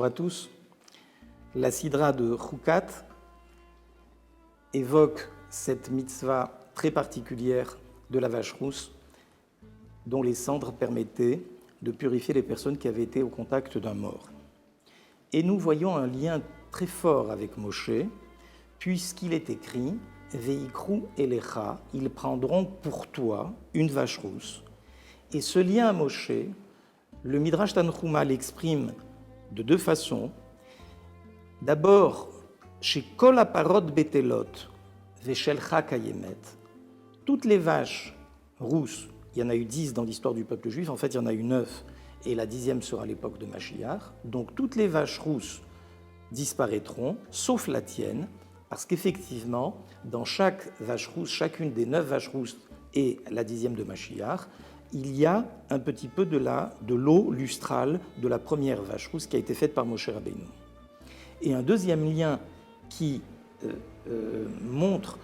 Bonjour à tous. La Sidra de Chukat évoque cette mitzvah très particulière de la vache rousse, dont les cendres permettaient de purifier les personnes qui avaient été au contact d'un mort. Et nous voyons un lien très fort avec Moshe, puisqu'il est écrit « Veikru elecha » ils prendront pour toi une vache rousse. Et ce lien à Moshe, le Midrash Tanchuma l'exprime de deux façons. D'abord, chez Kol Aparot Betelot, Veshelcha Kayemet, toutes les vaches rousses, il y en a eu 10 dans l'histoire du peuple juif, en fait il y en a eu 9, et la 10e sera à l'époque de Mashiach. Donc toutes les vaches rousses disparaîtront, sauf la tienne, parce qu'effectivement, dans chaque vache rousse, chacune des 9 vaches rousses et la 10e de Mashiach, il y a un petit peu de l'eau lustrale de la première vache rousse qui a été faite par Moshe Rabbeinu. Et un deuxième lien qui montre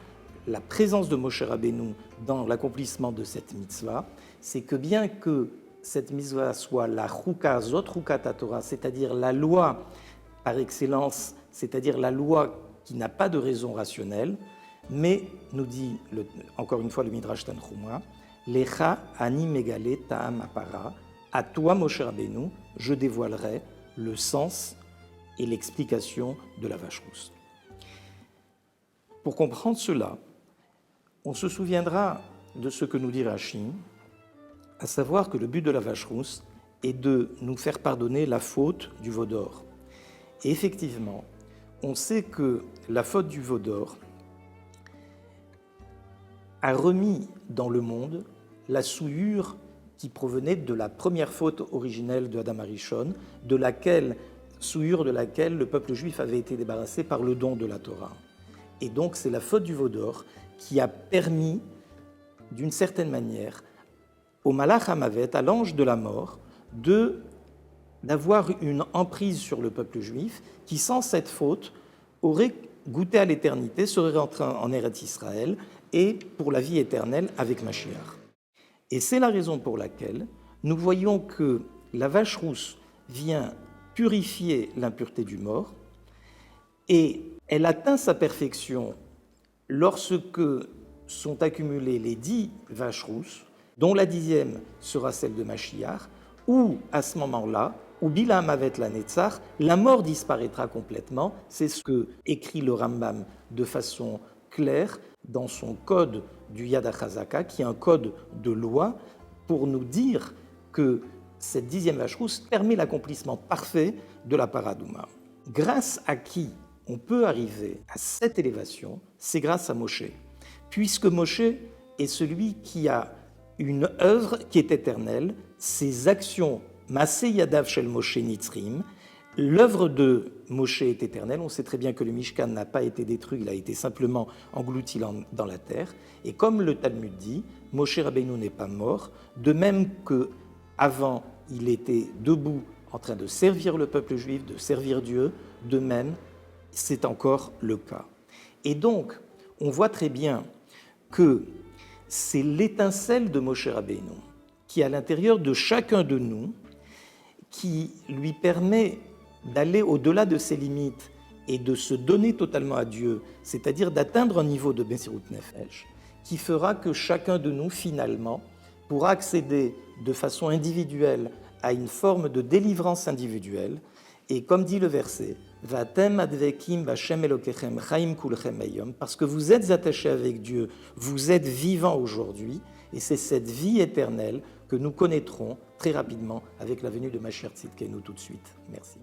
la présence de Moshe Rabbeinu dans l'accomplissement de cette mitzvah, c'est que bien que cette mitzvah soit la chouka, zot choukat Torah, c'est-à-dire la loi par excellence, c'est-à-dire la loi qui n'a pas de raison rationnelle, mais, nous dit encore une fois le Midrash Tanchuma, Lecha ani megale ta'am apara, à toi Moshe Rabbeinu, je dévoilerai le sens et l'explication de la vache rousse. Pour comprendre cela, on se souviendra de ce que nous dit Rashi, à savoir que le but de la vache rousse est de nous faire pardonner la faute du veau d'or. Et effectivement, on sait que la faute du veau d'or a remis dans le monde la souillure qui provenait de la première faute originelle de Adam Arishon, souillure de laquelle le peuple juif avait été débarrassé par le don de la Torah. Et donc c'est la faute du veau d'or qui a permis, d'une certaine manière, au Malach HaMavet, à l'ange de la mort, d'avoir une emprise sur le peuple juif qui, sans cette faute, aurait goûté à l'éternité, serait rentré en Eretz Israël et pour la vie éternelle avec Mashiach. Et c'est la raison pour laquelle nous voyons que la vache rousse vient purifier l'impureté du mort et elle atteint sa perfection lorsque sont accumulées les 10 vaches rousses, dont la 10e sera celle de Mashiach, où à ce moment-là, où Bilam Avet la Netzach, la mort disparaîtra complètement. C'est ce que écrit le Rambam de façon claire dans son code du Yad HaChazaka, qui est un code de loi, pour nous dire que cette 10e vache rousse permet l'accomplissement parfait de la Paradouma. Grâce à qui on peut arriver à cette élévation, c'est grâce à Moshe, puisque Moshe est celui qui a une œuvre qui est éternelle, ses actions, Maaseh Yadav Shel Moshe Nitzrim, l'œuvre de Moshe est éternelle. On sait très bien que le Mishkan n'a pas été détruit, il a été simplement englouti dans la terre. Et comme le Talmud dit, Moshe Rabbeinu n'est pas mort, de même qu'avant il était debout en train de servir le peuple juif, de servir Dieu, de même c'est encore le cas. Et donc, on voit très bien que c'est l'étincelle de Moshe Rabbeinu qui, à l'intérieur de chacun de nous, qui lui permet d'aller au-delà de ses limites et de se donner totalement à Dieu, c'est-à-dire d'atteindre un niveau de Messirut Nefesh, qui fera que chacun de nous, finalement, pourra accéder de façon individuelle à une forme de délivrance individuelle. Et comme dit le verset, Vatem advekim b'Hashem Elokechem chaim kulchem hayom, parce que vous êtes attachés avec Dieu, vous êtes vivants aujourd'hui, et c'est cette vie éternelle que nous connaîtrons très rapidement avec la venue de Mashiach Tzidkenu tout de suite. Merci.